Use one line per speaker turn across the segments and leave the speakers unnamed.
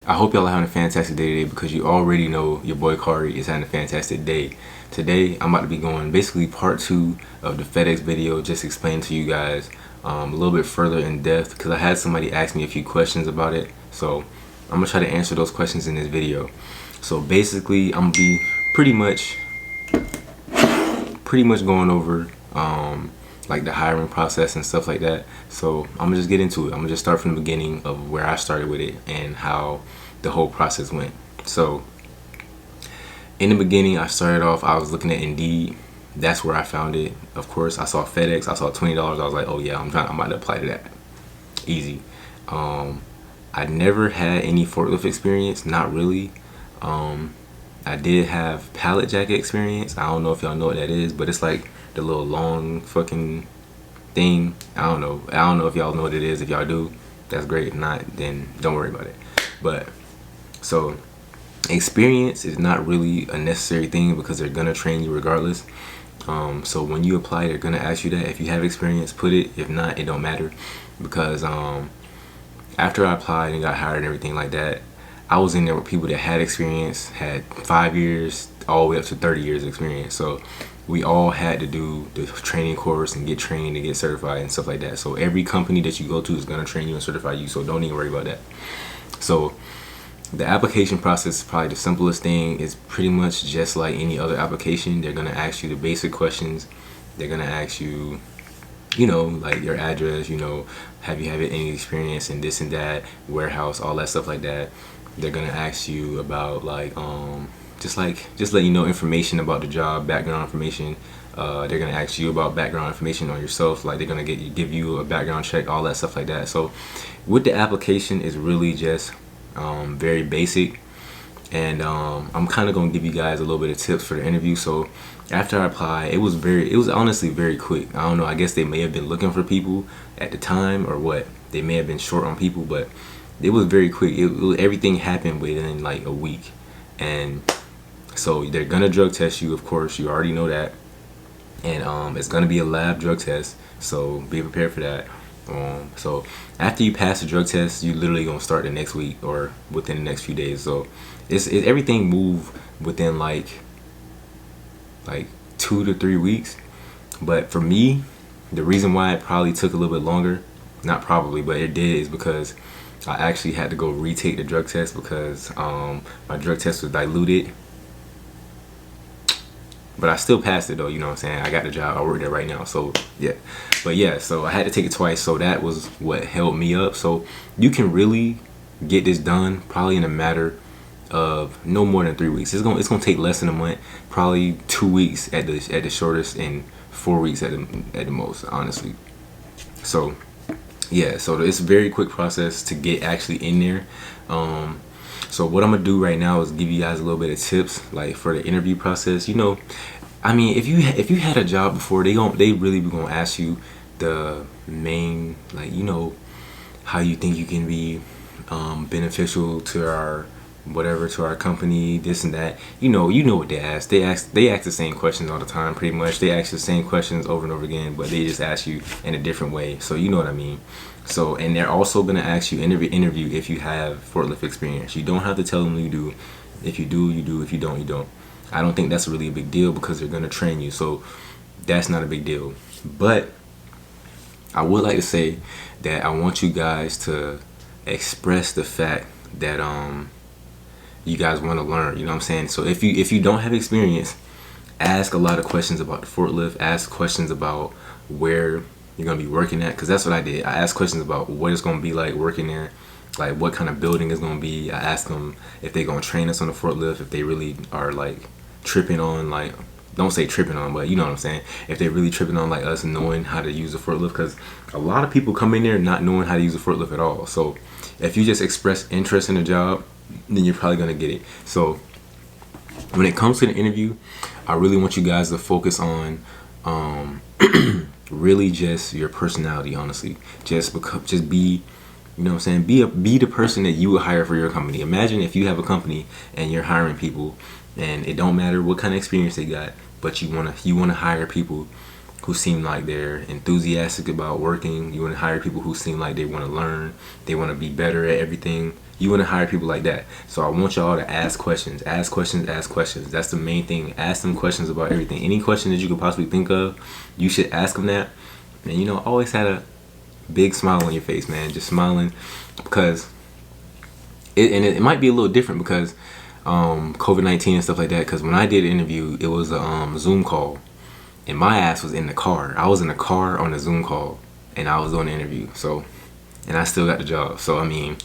I hope y'all are having a fantastic day today, because you already know your boy Kari is having a fantastic day. Today, I'm about to be going basically part 2 of the Fedex video, just explaining to you guys a little bit further in depth, because I had somebody ask me a few questions about it. So I'm going to try to answer those questions in this video. So basically, I'm going to be pretty much going over like the hiring process and stuff like that. So I'm gonna just get into it. I'm gonna just start from the beginning of where I started with it and how the whole process went. So in the beginning, I started off, I was looking at Indeed. That's where I found it. Of course, I saw FedEx. I saw $20. I was like, oh yeah, I'm about to apply to that. Easy. I never had any forklift experience, not really. I did have pallet jacket experience. I don't know if y'all know what that is, but it's like the little long fucking thing. I don't know if y'all know what it is. If y'all do, that's great. If not, then don't worry about it. But so experience is not really a necessary thing, because they're gonna train you regardless. So when you apply, they're gonna ask you that. If you have experience, put it. If not, it don't matter, because after I applied and got hired and everything like that, I was in there with people that had experience, had 5 years all the way up to 30 years of experience. So we all had to do the training course and get trained and get certified and stuff like that. So every company that you go to is going to train you and certify you, so don't even worry about that. So the application process is probably the simplest thing. It's pretty much just like any other application. They're going to ask you the basic questions. They're going to ask you, like your address, have you had any experience in this and that, warehouse, all that stuff like that. They're gonna ask you about just let you know information about the job, background information. They're gonna ask you about background information on yourself, like they're gonna give you a background check, all that stuff like that. So with the application, is really just very basic, and I'm kind of gonna give you guys a little bit of tips for the interview. So after I applied, it was honestly very quick. I don't know, I guess they may have been looking for people at the time, or what, they may have been short on people, but it was very quick. Everything happened within like a week. And so they're gonna drug test you, of course, you already know that, and it's gonna be a lab drug test, so be prepared for that. So after you pass the drug test, you literally gonna start the next week or within the next few days. So it's everything move within like 2 to 3 weeks. But for me, the reason why it probably took a little bit longer, not probably, but it did, is because I actually had to go retake the drug test, because my drug test was diluted. But I still passed it though, you know what I'm saying? I got the job, I work there right now, so yeah. But yeah, so I had to take it twice, so that was what held me up. So you can really get this done probably in a matter of no more than 3 weeks. It's gonna take less than a month, probably 2 weeks at the shortest, and 4 weeks at the most, honestly. So yeah, so it's a very quick process to get actually in there. So what I'm gonna do right now is give you guys a little bit of tips, like for the interview process. I mean, if you had a job before, they really be gonna ask you the main, like, how you think you can be beneficial to our company, this and that. You know what they ask. They ask the same questions all the time, pretty much. They ask the same questions over and over again, but they just ask you in a different way. So you know what I mean. So, and they're also gonna ask you in every interview if you have forklift experience. You don't have to tell them you do. If you do, you do. If you don't, you don't. I don't think that's really a big deal, because they're gonna train you. So that's not a big deal. But I would like to say that I want you guys to express the fact that you guys want to learn, you know what I'm saying? So if you don't have experience, ask a lot of questions about the forklift. Ask questions about where you're gonna be working at, because that's what I did. I asked questions about what it's gonna be like working there, like what kind of building it's gonna be. I asked them if they're gonna train us on the forklift, if they really are like tripping on, like, don't say tripping on, but you know what I'm saying, if they're really tripping on like us knowing how to use a forklift, because a lot of people come in there not knowing how to use a forklift at all. So if you just express interest in the job, then you're probably gonna get it. So when it comes to the interview, I really want you guys to focus on really just your personality, honestly. Just be, you know what I'm saying, be the person that you would hire for your company. Imagine if you have a company and you're hiring people, and it don't matter what kind of experience they got, but you wanna hire people who seem like they're enthusiastic about working. You want to hire people who seem like they want to learn, they want to be better at everything. You want to hire people like that. So I want y'all to ask questions, ask questions, ask questions. That's the main thing. Ask them questions about everything. Any question that you could possibly think of, you should ask them that. And you know, always had a big smile on your face, man. Just smiling, because it might be a little different because COVID-19 and stuff like that. Because when I did an interview, it was a Zoom call, and my ass was in the car. I was in the car on a Zoom call, and I was doing the interview. So, and I still got the job. So I mean,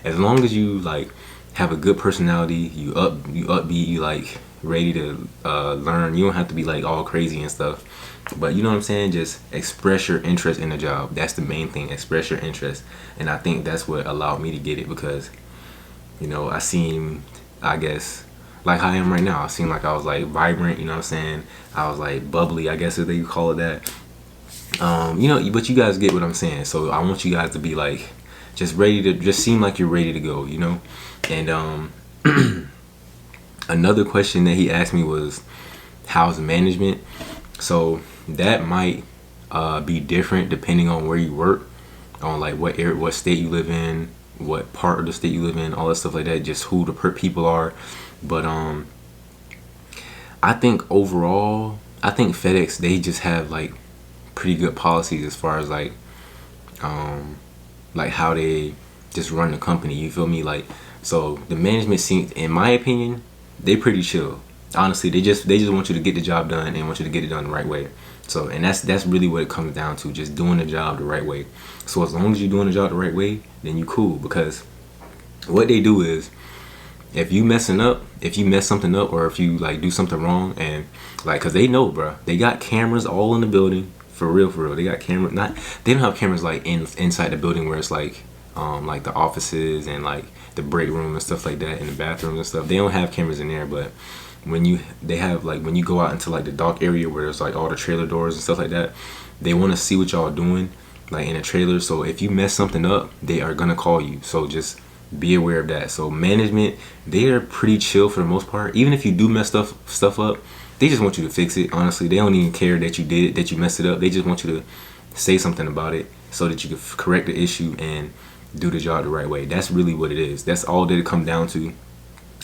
as long as you like have a good personality, you upbeat, you like ready to learn. You don't have to be like all crazy and stuff, but you know what I'm saying. Just express your interest in the job. That's the main thing. Express your interest, and I think that's what allowed me to get it, because you know I seem, I guess, like how I am right now. I seem like I was like vibrant. You know what I'm saying. I was like bubbly, I guess if they call it that. You know, but you guys get what I'm saying. So I want you guys to be like just ready to, just seem like you're ready to go, you know. And another question that he asked me was, how's management? So that might be different depending on where you work, on like what area, what state you live in, what part of the state you live in, all that stuff like that, just who the people are. But I think overall, I think FedEx, they just have like pretty good policies as far as like how they just run the company. You feel me? Like, so the management seems, in my opinion, they pretty chill. Honestly, they just want you to get the job done and want you to get it done the right way. So, and that's really what it comes down to, just doing the job the right way. So as long as you're doing the job the right way, then you cool. Because what they do is, if you mess something up, or if you like do something wrong, and like, cause they know, bro, they got cameras all in the building. For real, they got cameras. They don't have cameras like inside the building where it's like the offices and like the break room and stuff like that, and the bathrooms and stuff. They don't have cameras in there, but when you go out into like the dock area where there's like all the trailer doors and stuff like that, they want to see what y'all doing like in a trailer. So if you mess something up, they are gonna call you. So just be aware of that. So management, they are pretty chill for the most part. Even if you do mess stuff up, they just want you to fix it. Honestly, they don't even care that you messed it up. They just want you to say something about it so that you can correct the issue and do the job the right way. That's really what it is. That's all that it comes down to,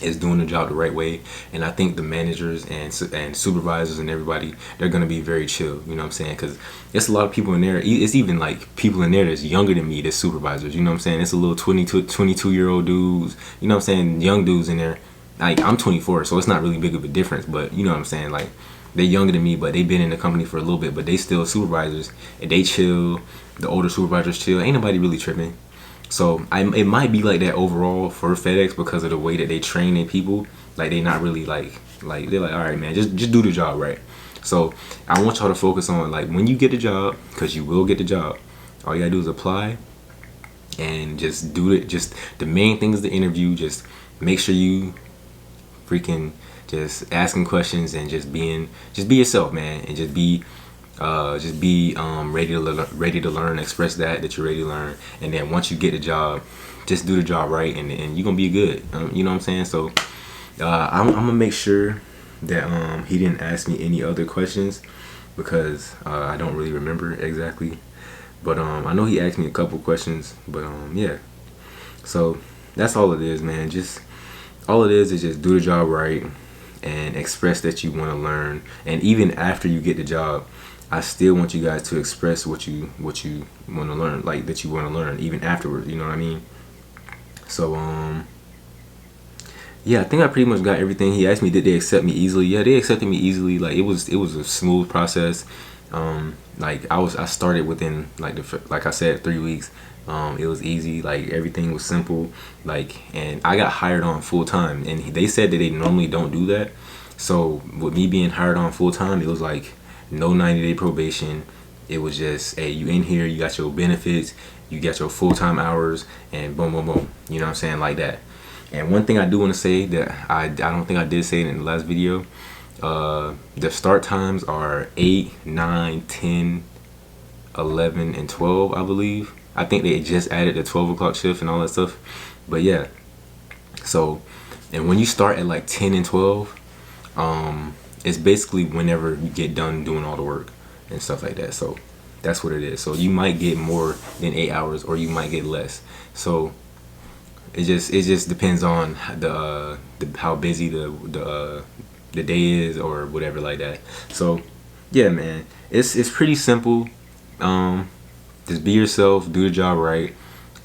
is doing the job the right way. And I think the managers and supervisors and everybody, they're gonna be very chill. You know what I'm saying? Because there's a lot of people in there. It's even like people in there that's younger than me, that's supervisors. You know what I'm saying? It's a little 22-year-old dudes. You know what I'm saying? Young dudes in there. Like, I'm 24, so it's not really big of a difference, but you know what I'm saying? Like, they're younger than me, but they've been in the company for a little bit, but they still supervisors, and they chill. The older supervisors chill. Ain't nobody really tripping. So it might be like that overall for FedEx, because of the way that they train their people. Like, they not really like they're like, all right, man, just do the job right. So I want y'all to focus on, like, when you get the job, because you will get the job, all you gotta do is apply and just do it. Just the main thing is the interview. Just make sure you freaking just asking questions and just be yourself, man, and just be ready to learn. Express that you're ready to learn, and then once you get the job, just do the job right, and you're gonna be good. You know what I'm saying? So I'm gonna make sure that he didn't ask me any other questions, because I don't really remember exactly, but I know he asked me a couple questions, but yeah. So that's all it is, man. All it is just do the job right and express that you want to learn. And even after you get the job, I still want you guys to express what you want to learn, like that you want to learn even afterwards. You know what I mean? So yeah, I think I pretty much got everything. He asked me, did they accept me easily? Yeah, they accepted me easily. Like, it was a smooth process. Like I started within like I said, 3 weeks. It was easy. Like, everything was simple. Like, and I got hired on full time, and they said that they normally don't do that. So with me being hired on full time, it was like no 90-day probation. It was just, hey, you in here, you got your benefits, you got your full-time hours, and boom, boom, boom. You know what I'm saying? Like that. And one thing I do want to say that I don't think I did say it in the last video, the start times are 8, 9, 10, 11, and 12, I believe. I think they just added the 12 o'clock shift and all that stuff. But yeah. So, and when you start at like 10 and 12, it's basically whenever you get done doing all the work. and stuff like that. So that's what it is. So you might get more than 8 hours, or you might get less. So it just depends on how busy the day is, or whatever like that. So yeah, man, it's pretty simple. Just be yourself, do the job right,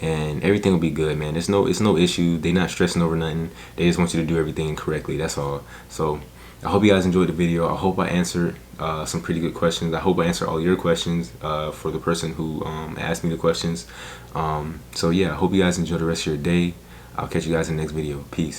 and everything will be good, man. It's no issue. They're not stressing over nothing. They just want you to do everything correctly. That's all. So I hope you guys enjoyed the video. I hope I answered some pretty good questions. I hope I answered all your questions for the person who asked me the questions. So yeah, I hope you guys enjoy the rest of your day. I'll catch you guys in the next video. Peace.